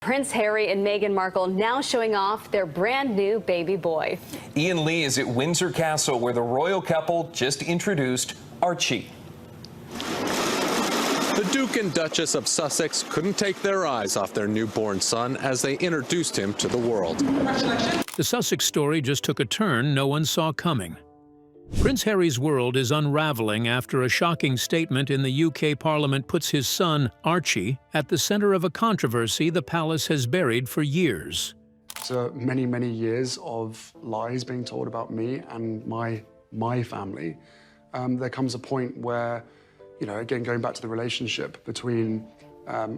Prince Harry and Meghan Markle now showing off their brand new baby boy. Ian Lee is at Windsor Castle, where the royal couple just introduced Archie. The Duke and Duchess of Sussex couldn't take their eyes off their newborn son as they introduced him to the world. The Sussex story just took a turn no one saw coming. Prince Harry's world is unraveling after a shocking statement in the UK Parliament puts his son, Archie, at the center of a controversy the palace has buried for years. So many, many years of lies being told about me and my family. There comes a point where, you know, again, going back to the relationship between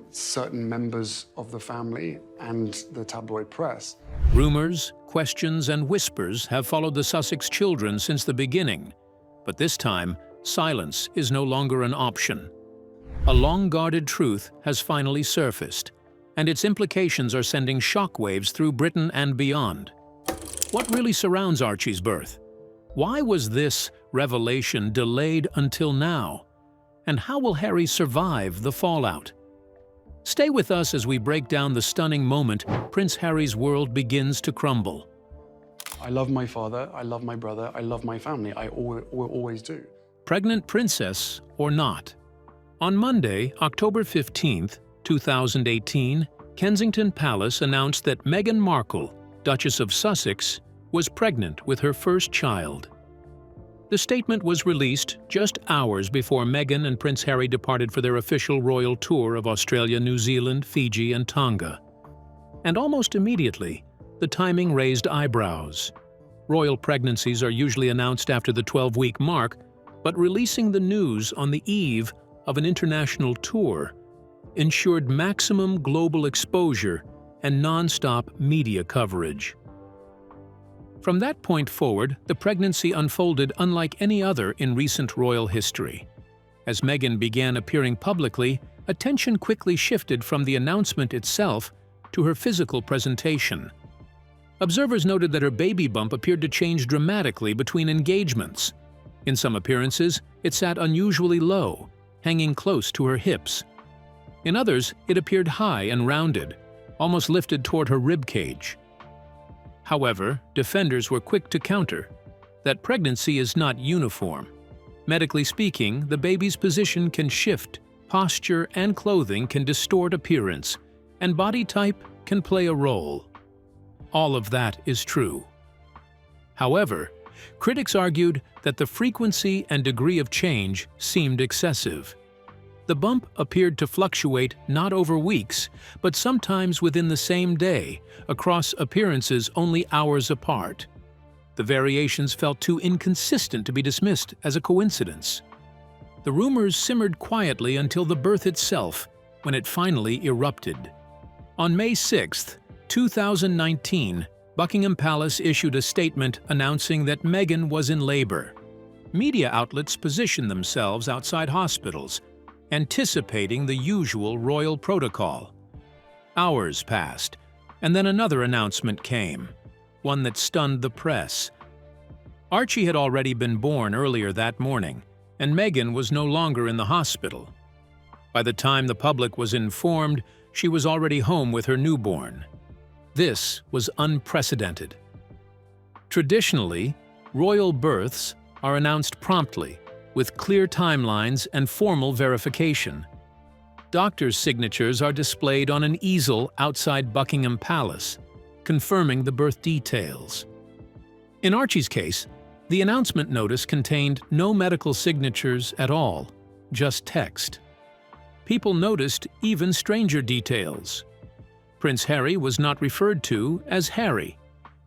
certain members of the family and the tabloid press. Rumors, questions, and whispers have followed the Sussex children since the beginning, but this time, silence is no longer an option. A long-guarded truth has finally surfaced, and its implications are sending shockwaves through Britain and beyond. What really surrounds Archie's birth? Why was this revelation delayed until now? And how will Harry survive the fallout? Stay with us as we break down the stunning moment Prince Harry's world begins to crumble. I love my father, I love my brother, I love my family. I always do. Pregnant princess or not? On Monday, October 15, 2018, Kensington Palace announced that Meghan Markle, Duchess of Sussex, was pregnant with her first child. The statement was released just hours before Meghan and Prince Harry departed for their official royal tour of Australia, New Zealand, Fiji, and Tonga. And almost immediately, the timing raised eyebrows. Royal pregnancies are usually announced after the 12-week mark, but releasing the news on the eve of an international tour ensured maximum global exposure and non-stop media coverage. From that point forward, the pregnancy unfolded unlike any other in recent royal history. As Meghan began appearing publicly, attention quickly shifted from the announcement itself to her physical presentation. Observers noted that her baby bump appeared to change dramatically between engagements. In some appearances, it sat unusually low, hanging close to her hips. In others, it appeared high and rounded, almost lifted toward her rib cage. However, defenders were quick to counter that pregnancy is not uniform. Medically speaking, the baby's position can shift, posture and clothing can distort appearance, and body type can play a role. All of that is true. However, critics argued that the frequency and degree of change seemed excessive. The bump appeared to fluctuate not over weeks, but sometimes within the same day, across appearances only hours apart. The variations felt too inconsistent to be dismissed as a coincidence. The rumors simmered quietly until the birth itself, when it finally erupted. On May 6, 2019, Buckingham Palace issued a statement announcing that Meghan was in labor. Media outlets positioned themselves outside hospitals, anticipating the usual royal protocol. Hours passed, and then another announcement came, one that stunned the press. Archie had already been born earlier that morning, and Meghan was no longer in the hospital. By the time the public was informed, she was already home with her newborn. This was unprecedented. Traditionally, royal births are announced promptly, with clear timelines and formal verification. Doctors' signatures are displayed on an easel outside Buckingham Palace, confirming the birth details. In Archie's case, the announcement notice contained no medical signatures at all, just text. People noticed even stranger details. Prince Harry was not referred to as Harry.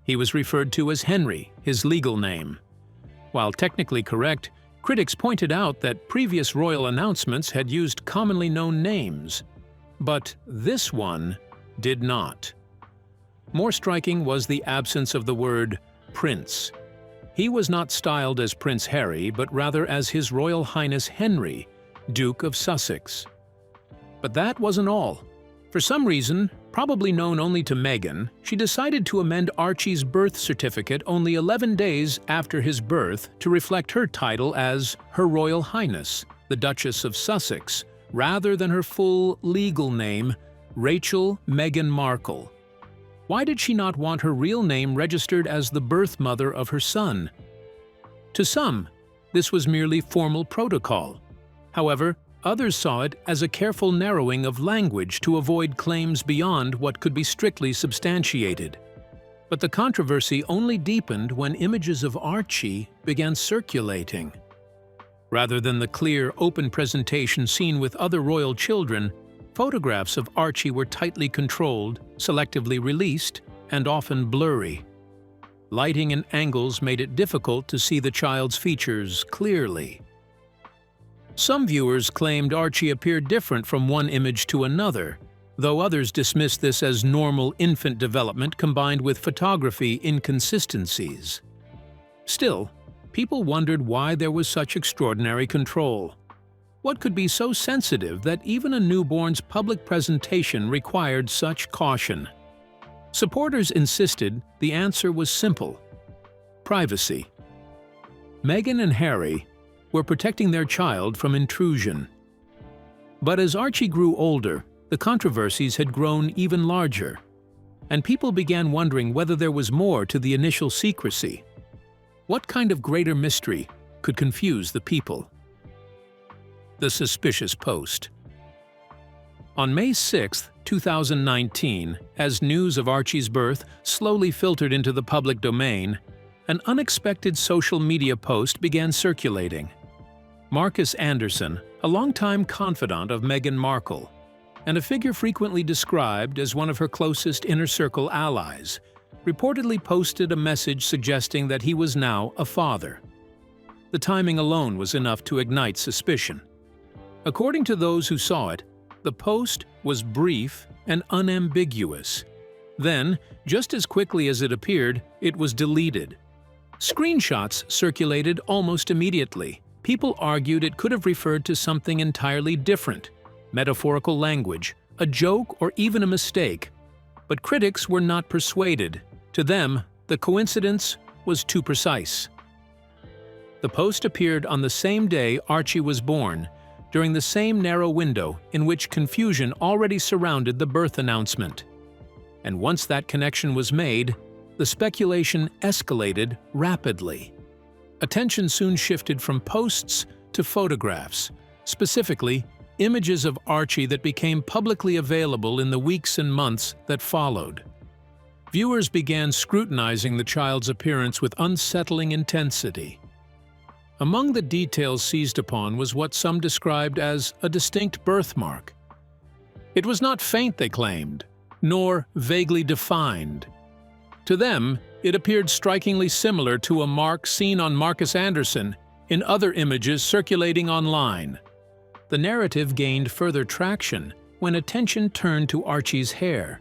He was referred to as Henry, his legal name. While technically correct, critics pointed out that previous royal announcements had used commonly known names, but this one did not. More striking was the absence of the word prince. He was not styled as Prince Harry, but rather as His Royal Highness Henry, Duke of Sussex. But that wasn't all. For some reason, probably known only to Meghan, she decided to amend Archie's birth certificate only 11 days after his birth to reflect her title as Her Royal Highness, the Duchess of Sussex, rather than her full legal name, Rachel Meghan Markle. Why did she not want her real name registered as the birth mother of her son? To some, this was merely formal protocol. However, others saw it as a careful narrowing of language to avoid claims beyond what could be strictly substantiated. But the controversy only deepened when images of Archie began circulating. Rather than the clear, open presentation seen with other royal children, photographs of Archie were tightly controlled, selectively released, and often blurry. Lighting and angles made it difficult to see the child's features clearly. Some viewers claimed Archie appeared different from one image to another, though others dismissed this as normal infant development combined with photography inconsistencies. Still, people wondered why there was such extraordinary control. What could be so sensitive that even a newborn's public presentation required such caution? Supporters insisted the answer was simple: privacy. Meghan and Harry were protecting their child from intrusion. But as Archie grew older, the controversies had grown even larger, and people began wondering whether there was more to the initial secrecy. What kind of greater mystery could confuse the people? The suspicious post. On May 6, 2019, as news of Archie's birth slowly filtered into the public domain, an unexpected social media post began circulating. Marcus Anderson, a longtime confidant of Meghan Markle, and a figure frequently described as one of her closest inner circle allies, reportedly posted a message suggesting that he was now a father. The timing alone was enough to ignite suspicion. According to those who saw it, the post was brief and unambiguous. Then, just as quickly as it appeared, it was deleted. Screenshots circulated almost immediately. People argued it could have referred to something entirely different, metaphorical language, a joke, or even a mistake. But critics were not persuaded. To them, the coincidence was too precise. The post appeared on the same day Archie was born, during the same narrow window in which confusion already surrounded the birth announcement. And once that connection was made, the speculation escalated rapidly. Attention soon shifted from posts to photographs, specifically images of Archie that became publicly available in the weeks and months that followed. Viewers began scrutinizing the child's appearance with unsettling intensity. Among the details seized upon was what some described as a distinct birthmark. It was not faint, they claimed, nor vaguely defined. To them, it appeared strikingly similar to a mark seen on Marcus Anderson in other images circulating online. The narrative gained further traction when attention turned to Archie's hair.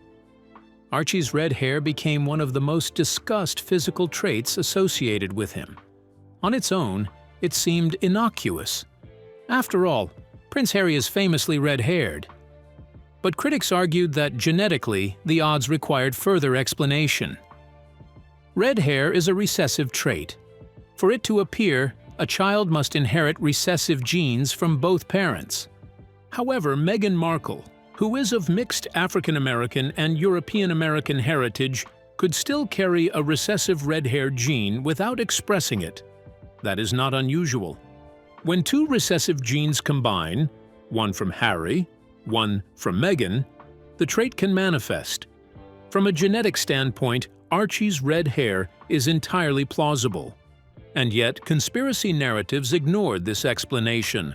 Archie's red hair became one of the most discussed physical traits associated with him. On its own, it seemed innocuous. After all, Prince Harry is famously red-haired. But critics argued that genetically, the odds required further explanation. Red hair is a recessive trait. For it to appear, a child must inherit recessive genes from both parents. However, Meghan Markle, who is of mixed African-American and European-American heritage, could still carry a recessive red hair gene without expressing it. That is not unusual. When two recessive genes combine, one from Harry, one from Meghan, the trait can manifest. From a genetic standpoint, Archie's red hair is entirely plausible. And yet, conspiracy narratives ignored this explanation.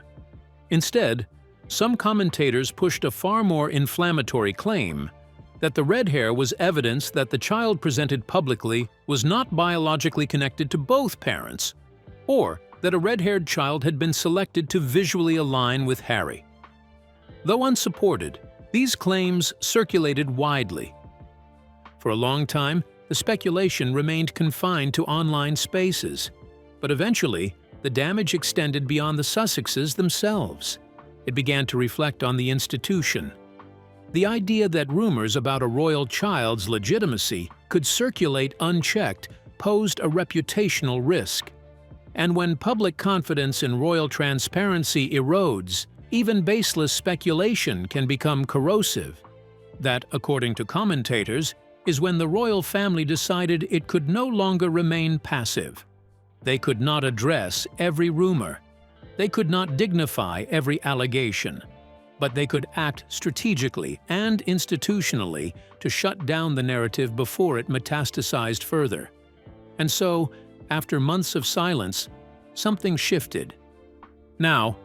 Instead, some commentators pushed a far more inflammatory claim that the red hair was evidence that the child presented publicly was not biologically connected to both parents, or that a red-haired child had been selected to visually align with Harry. Though unsupported, these claims circulated widely. For a long time, the speculation remained confined to online spaces, but eventually, the damage extended beyond the Sussexes themselves. It began to reflect on the institution. The idea that rumors about a royal child's legitimacy could circulate unchecked posed a reputational risk. And when public confidence in royal transparency erodes, even baseless speculation can become corrosive. That, according to commentators, is when the royal family decided it could no longer remain passive. They could not address every rumor. They could not dignify every allegation. But they could act strategically and institutionally to shut down the narrative before it metastasized further. And so, after months of silence, something shifted. Now,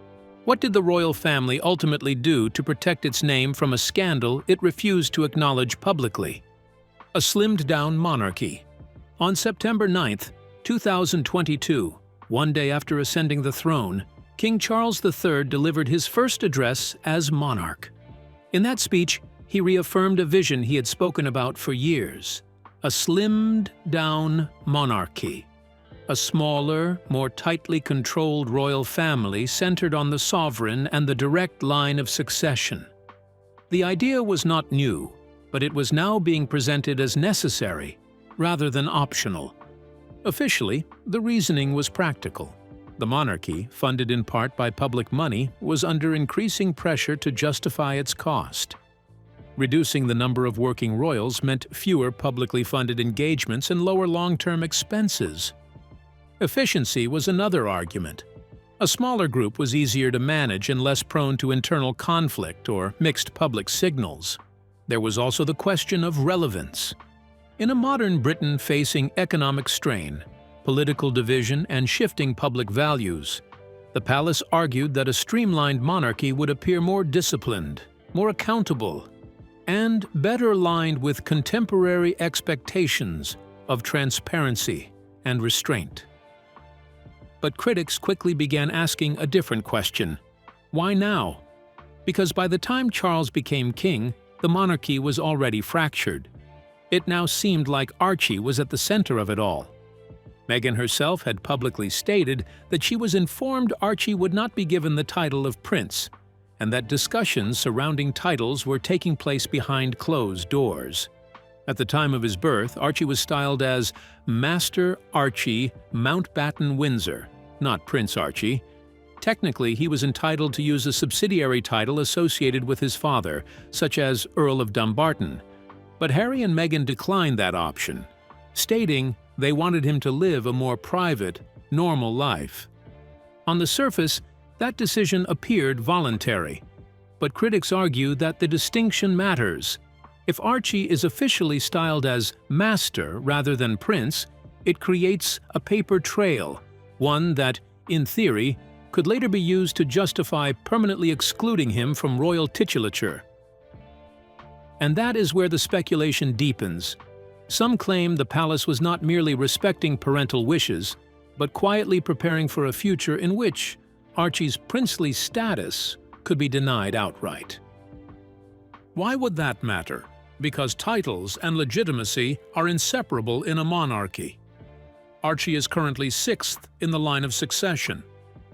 what did the royal family ultimately do to protect its name from a scandal it refused to acknowledge publicly? A slimmed-down monarchy. On September 9, 2022, one day after ascending the throne, King Charles III delivered his first address as monarch. In that speech, he reaffirmed a vision he had spoken about for years: a slimmed-down monarchy. A smaller, more tightly controlled royal family centered on the sovereign and the direct line of succession. The idea was not new, but it was now being presented as necessary rather than optional. Officially, the reasoning was practical. The monarchy, funded in part by public money, was under increasing pressure to justify its cost. Reducing the number of working royals meant fewer publicly funded engagements and lower long-term expenses. Efficiency was another argument. A smaller group was easier to manage and less prone to internal conflict or mixed public signals. There was also the question of relevance. In a modern Britain facing economic strain, political division, and shifting public values, the palace argued that a streamlined monarchy would appear more disciplined, more accountable, and better aligned with contemporary expectations of transparency and restraint. But critics quickly began asking a different question. Why now? Because by the time Charles became king, the monarchy was already fractured. It now seemed like Archie was at the center of it all. Meghan herself had publicly stated that she was informed Archie would not be given the title of prince, and that discussions surrounding titles were taking place behind closed doors. At the time of his birth, Archie was styled as Master Archie Mountbatten Windsor, not Prince Archie. Technically, he was entitled to use a subsidiary title associated with his father, such as Earl of Dumbarton. But Harry and Meghan declined that option, stating they wanted him to live a more private, normal life. On the surface, that decision appeared voluntary, but critics argue that the distinction matters. If Archie is officially styled as Master rather than Prince, it creates a paper trail, one that, in theory, could later be used to justify permanently excluding him from royal titulature. And that is where the speculation deepens. Some claim the palace was not merely respecting parental wishes, but quietly preparing for a future in which Archie's princely status could be denied outright. Why would that matter? Because titles and legitimacy are inseparable in a monarchy. Archie is currently 6th in the line of succession.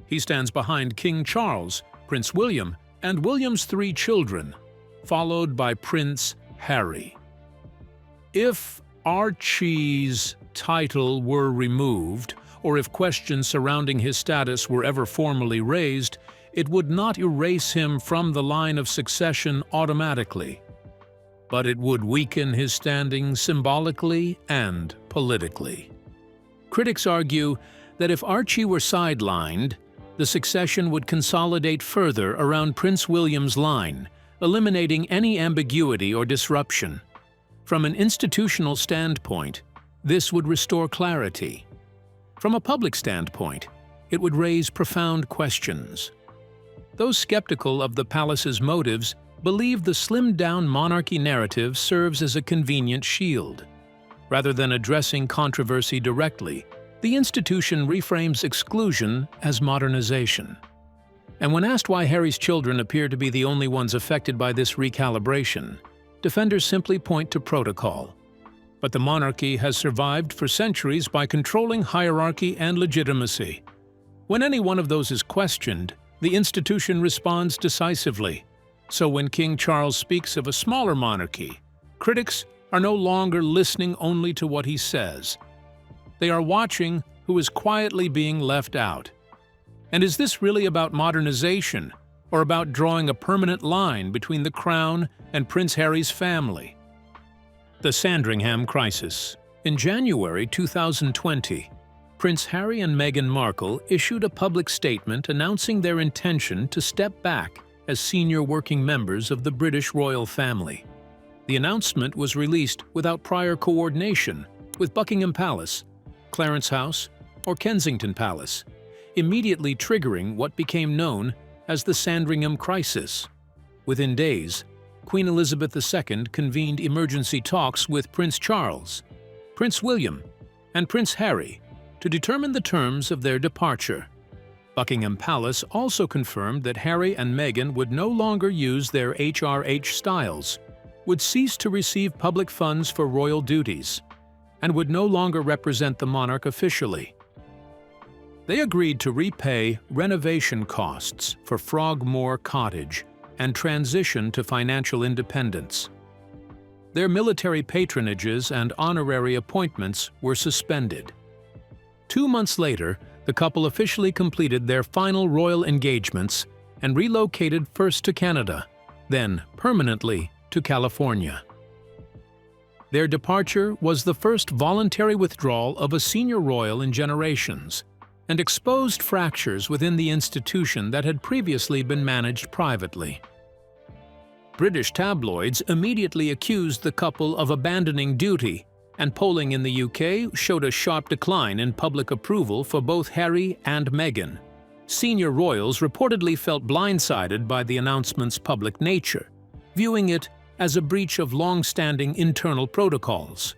He stands behind King Charles, Prince William, and William's 3 children, followed by Prince Harry. If Archie's title were removed, or if questions surrounding his status were ever formally raised, it would not erase him from the line of succession automatically, but it would weaken his standing symbolically and politically. Critics argue that if Archie were sidelined, the succession would consolidate further around Prince William's line, eliminating any ambiguity or disruption. From an institutional standpoint, this would restore clarity. From a public standpoint, it would raise profound questions. Those skeptical of the palace's motives believe the slimmed-down monarchy narrative serves as a convenient shield. Rather than addressing controversy directly, the institution reframes exclusion as modernization. And when asked why Harry's children appear to be the only ones affected by this recalibration, defenders simply point to protocol. But the monarchy has survived for centuries by controlling hierarchy and legitimacy. When any one of those is questioned, the institution responds decisively. So when King Charles speaks of a smaller monarchy, critics are no longer listening only to what he says. They are watching who is quietly being left out. And is this really about modernization, or about drawing a permanent line between the Crown and Prince Harry's family. The Sandringham Crisis. In January 2020, Prince Harry and Meghan Markle issued a public statement announcing their intention to step back as senior working members of the British royal family. The announcement was released without prior coordination with Buckingham Palace, Clarence House, or Kensington Palace, immediately triggering what became known as the Sandringham Crisis. Within days, Queen Elizabeth II convened emergency talks with Prince Charles, Prince William, and Prince Harry to determine the terms of their departure. Buckingham Palace also confirmed that Harry and Meghan would no longer use their HRH styles, would cease to receive public funds for royal duties, and would no longer represent the monarch officially. They agreed to repay renovation costs for Frogmore Cottage and transition to financial independence. Their military patronages and honorary appointments were suspended. 2 months later, the couple officially completed their final royal engagements and relocated first to Canada, then permanently to California. Their departure was the first voluntary withdrawal of a senior royal in generations and exposed fractures within the institution that had previously been managed privately. British tabloids immediately accused the couple of abandoning duty, and polling in the UK showed a sharp decline in public approval for both Harry and Meghan. Senior royals reportedly felt blindsided by the announcement's public nature, viewing it as a breach of long-standing internal protocols.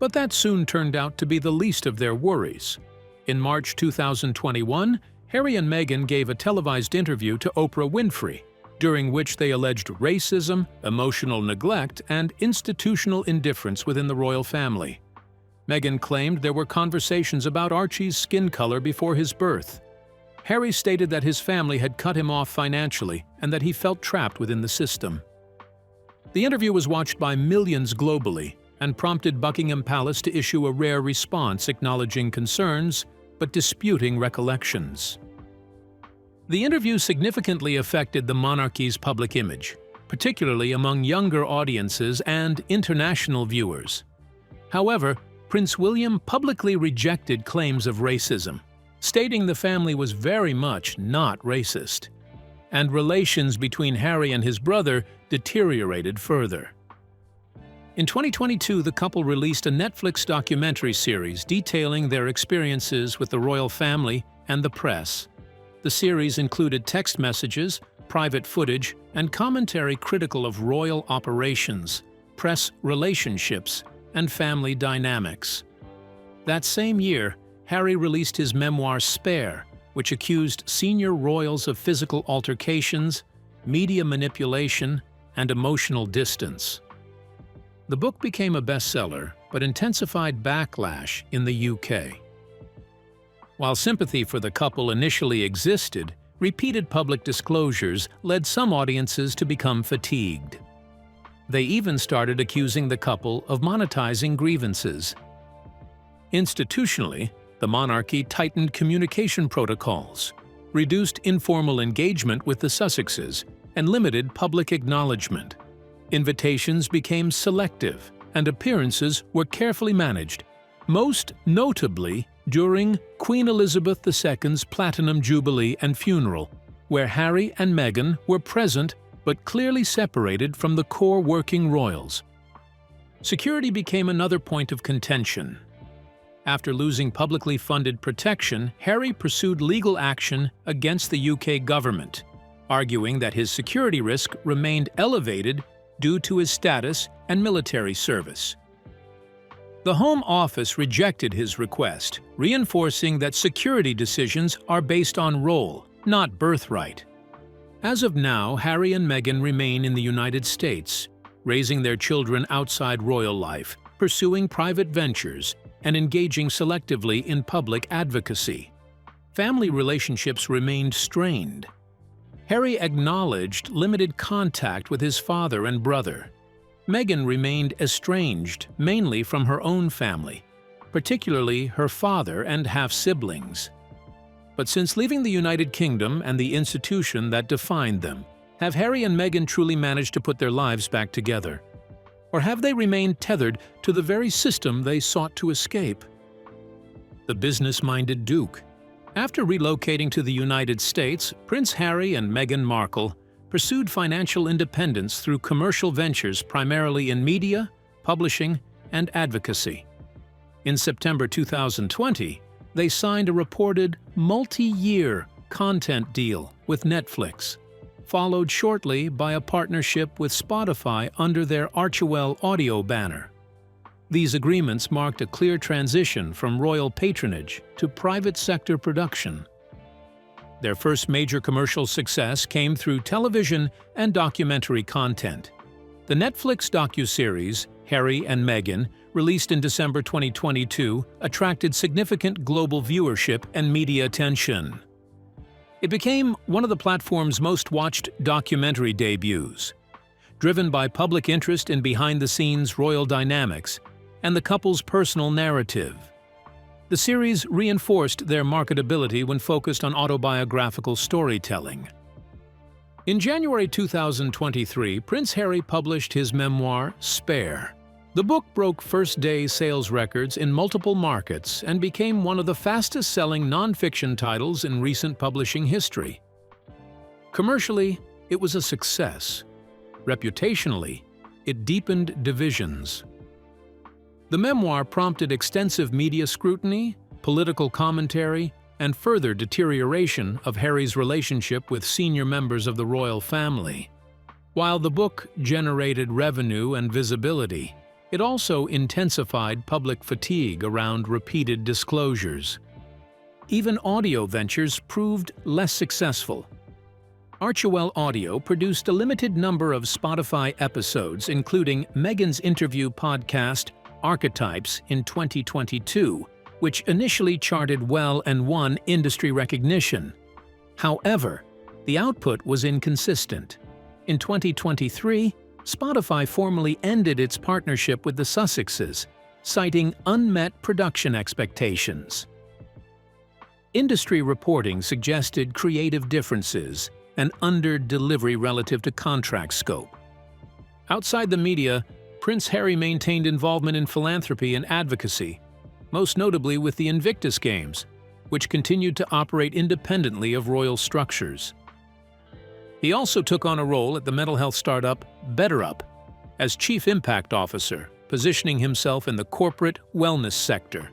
But that soon turned out to be the least of their worries. In March 2021, Harry and Meghan gave a televised interview to Oprah Winfrey, during which they alleged racism, emotional neglect, and institutional indifference within the royal family. Meghan claimed there were conversations about Archie's skin color before his birth. Harry stated that his family had cut him off financially and that he felt trapped within the system. The interview was watched by millions globally and prompted Buckingham Palace to issue a rare response acknowledging concerns but disputing recollections. The interview significantly affected the monarchy's public image, particularly among younger audiences and international viewers. However, Prince William publicly rejected claims of racism, stating the family was very much not racist, and relations between Harry and his brother deteriorated further. In 2022, the couple released a Netflix documentary series detailing their experiences with the royal family and the press. The series included text messages, private footage, and commentary critical of royal operations, press relationships, and family dynamics. That same year, Harry released his memoir Spare, which accused senior royals of physical altercations, media manipulation, and emotional distance. The book became a bestseller, but intensified backlash in the UK. While sympathy for the couple initially existed, repeated public disclosures led some audiences to become fatigued. They even started accusing the couple of monetizing grievances. Institutionally, the monarchy tightened communication protocols, reduced informal engagement with the Sussexes, and limited public acknowledgement. Invitations became selective, and appearances were carefully managed, most notably during Queen Elizabeth II's Platinum Jubilee and funeral, where Harry and Meghan were present but clearly separated from the core working royals. Security became another point of contention. After losing publicly funded protection, Harry pursued legal action against the UK government, arguing that his security risk remained elevated due to his status and military service. The Home Office rejected his request, reinforcing that security decisions are based on role, not birthright. As of now, Harry and Meghan remain in the United States, raising their children outside royal life, pursuing private ventures, and engaging selectively in public advocacy. Family relationships remained strained. Harry acknowledged limited contact with his father and brother. Meghan remained estranged mainly from her own family, particularly her father and half-siblings. But since leaving the United Kingdom and the institution that defined them, have Harry and Meghan truly managed to put their lives back together? Or have they remained tethered to the very system they sought to escape? The business-minded Duke. After relocating to the United States, Prince Harry and Meghan Markle pursued financial independence through commercial ventures primarily in media, publishing, and advocacy. In September 2020, they signed a reported multi-year content deal with Netflix, followed shortly by a partnership with Spotify under their Archie audio banner. These agreements marked a clear transition from royal patronage to private sector production. Their first major commercial success came through television and documentary content. The Netflix docuseries, Harry and Meghan, released in December 2022, attracted significant global viewership and media attention. It became one of the platform's most watched documentary debuts, driven by public interest in behind-the-scenes royal dynamics and the couple's personal narrative. The series reinforced their marketability when focused on autobiographical storytelling. In January 2023, Prince Harry published his memoir, Spare. The book broke first-day sales records in multiple markets and became one of the fastest-selling non-fiction titles in recent publishing history. Commercially, it was a success. Reputationally, it deepened divisions. The memoir prompted extensive media scrutiny, political commentary, and further deterioration of Harry's relationship with senior members of the royal family. While the book generated revenue and visibility, it also intensified public fatigue around repeated disclosures. Even audio ventures proved less successful. Archie Audio produced a limited number of Spotify episodes, including Meghan's interview podcast, Archetypes, in 2022, which initially charted well and won industry recognition. However, the output was inconsistent. In 2023, Spotify formally ended its partnership with the Sussexes, citing unmet production expectations. Industry reporting suggested creative differences and under-delivery relative to contract scope. Outside the media, Prince Harry maintained involvement in philanthropy and advocacy, most notably with the Invictus Games, which continued to operate independently of royal structures. He also took on a role at the mental health startup BetterUp as Chief Impact Officer, positioning himself in the corporate wellness sector.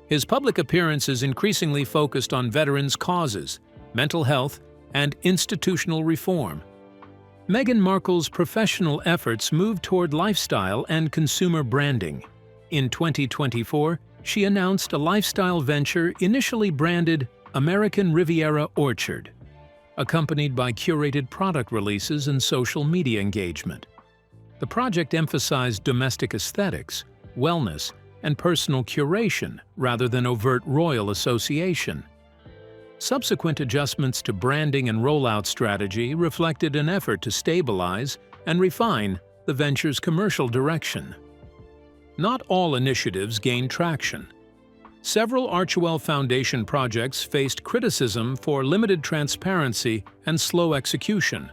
His public appearances increasingly focused on veterans' causes, mental health, and institutional reform. Meghan Markle's professional efforts moved toward lifestyle and consumer branding. In 2024, she announced a lifestyle venture initially branded American Riviera Orchard, accompanied by curated product releases and social media engagement. The project emphasized domestic aesthetics, wellness, and personal curation rather than overt royal association. Subsequent adjustments to branding and rollout strategy reflected an effort to stabilize and refine the venture's commercial direction. Not all initiatives gained traction. Several Archie Foundation projects faced criticism for limited transparency and slow execution.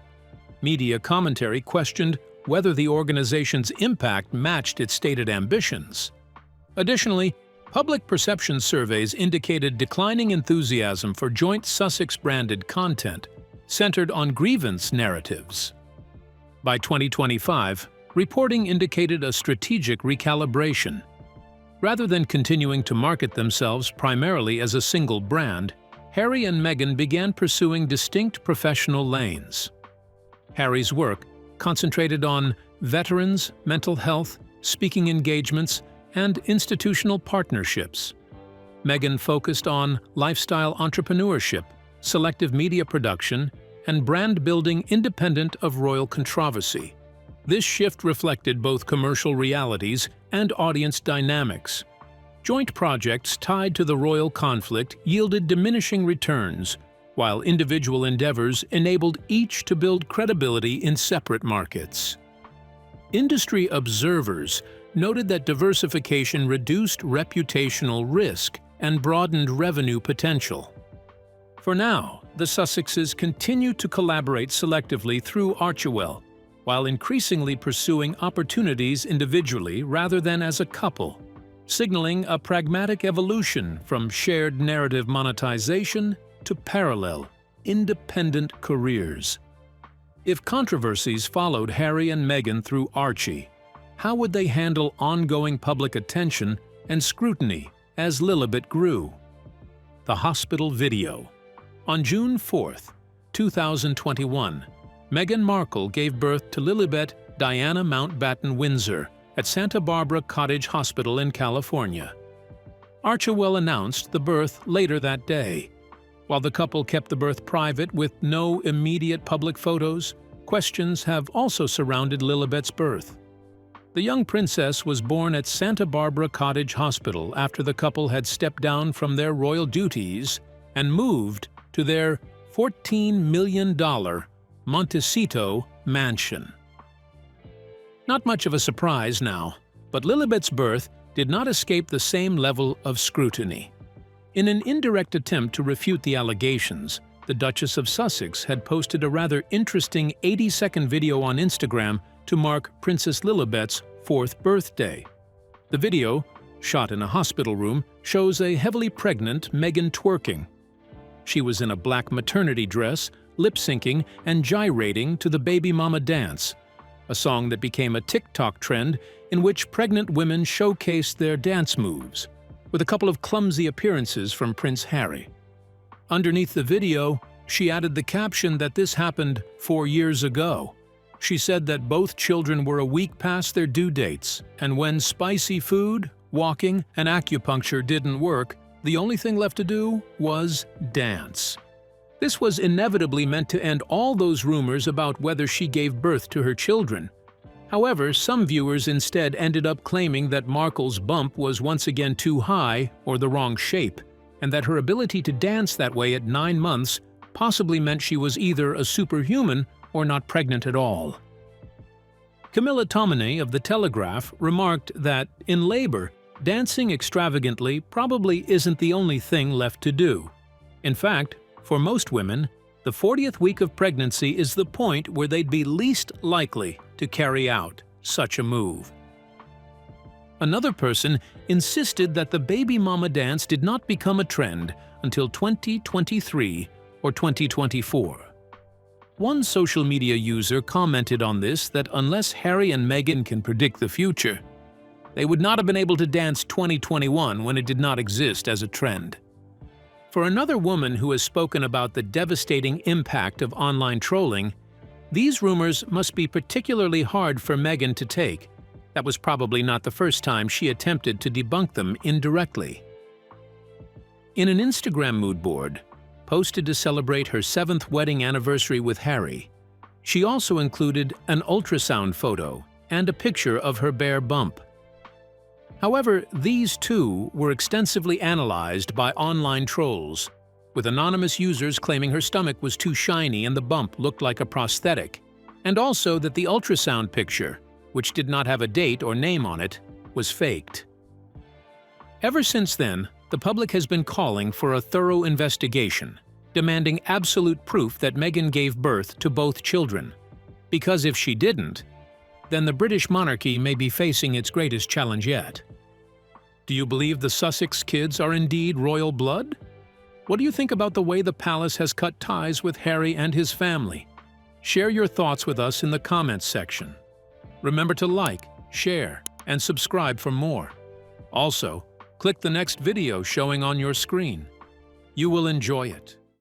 Media commentary questioned whether the organization's impact matched its stated ambitions. Additionally, public perception surveys indicated declining enthusiasm for joint Sussex-branded content centered on grievance narratives. By 2025, reporting indicated a strategic recalibration. Rather than continuing to market themselves primarily as a single brand, Harry and Meghan began pursuing distinct professional lanes. Harry's work concentrated on veterans, mental health, speaking engagements, and institutional partnerships. Meghan focused on lifestyle entrepreneurship, selective media production, and brand building independent of royal controversy. This shift reflected both commercial realities and audience dynamics. Joint projects tied to the royal conflict yielded diminishing returns, while individual endeavors enabled each to build credibility in separate markets. Industry observers noted that diversification reduced reputational risk and broadened revenue potential. For now, the Sussexes continue to collaborate selectively through Archie, while increasingly pursuing opportunities individually rather than as a couple, signaling a pragmatic evolution from shared narrative monetization to parallel, independent careers. If controversies followed Harry and Meghan through Archie, how would they handle ongoing public attention and scrutiny as Lilibet grew? The hospital video. On June 4, 2021, Meghan Markle gave birth to Lilibet Diana Mountbatten Windsor at Santa Barbara Cottage Hospital in California. Archie announced the birth later that day. While the couple kept the birth private with no immediate public photos, questions have also surrounded Lilibet's birth. The young princess was born at Santa Barbara Cottage Hospital after the couple had stepped down from their royal duties and moved to their $14 million Montecito mansion. Not much of a surprise now, but Lilibet's birth did not escape the same level of scrutiny. In an indirect attempt to refute the allegations, the Duchess of Sussex had posted a rather interesting 80-second video on Instagram to mark Princess Lilibet's 4th birthday. The video, shot in a hospital room, shows a heavily pregnant Meghan twerking. She was in a black maternity dress, lip-syncing and gyrating to the Baby Mama dance, a song that became a TikTok trend in which pregnant women showcased their dance moves, with a couple of clumsy appearances from Prince Harry. Underneath the video, she added the caption that this happened 4 years ago. She said that both children were a week past their due dates, and when spicy food, walking, and acupuncture didn't work, the only thing left to do was dance. This was inevitably meant to end all those rumors about whether she gave birth to her children. However, some viewers instead ended up claiming that Markle's bump was once again too high or the wrong shape, and that her ability to dance that way at 9 months possibly meant she was either a superhuman or not pregnant at all. Camilla Tominey of The Telegraph remarked that, in labor, dancing extravagantly probably isn't the only thing left to do. In fact, for most women, the 40th week of pregnancy is the point where they'd be least likely to carry out such a move. Another person insisted that the Baby Mama dance did not become a trend until 2023 or 2024. One social media user commented on this that unless Harry and Meghan can predict the future, they would not have been able to dance 2021 when it did not exist as a trend. For another woman who has spoken about the devastating impact of online trolling, these rumors must be particularly hard for Meghan to take. That was probably not the first time she attempted to debunk them indirectly. In an Instagram mood board, posted to celebrate her 7th wedding anniversary with Harry, she also included an ultrasound photo and a picture of her bare bump. However, these too were extensively analyzed by online trolls, with anonymous users claiming her stomach was too shiny and the bump looked like a prosthetic, and also that the ultrasound picture, which did not have a date or name on it, was faked. Ever since then, the public has been calling for a thorough investigation, demanding absolute proof that Meghan gave birth to both children. Because if she didn't, then the British monarchy may be facing its greatest challenge yet. Do you believe the Sussex kids are indeed royal blood? What do you think about the way the palace has cut ties with Harry and his family? Share your thoughts with us in the comments section. Remember to like, share, and subscribe for more. Also, click the next video showing on your screen. You will enjoy it.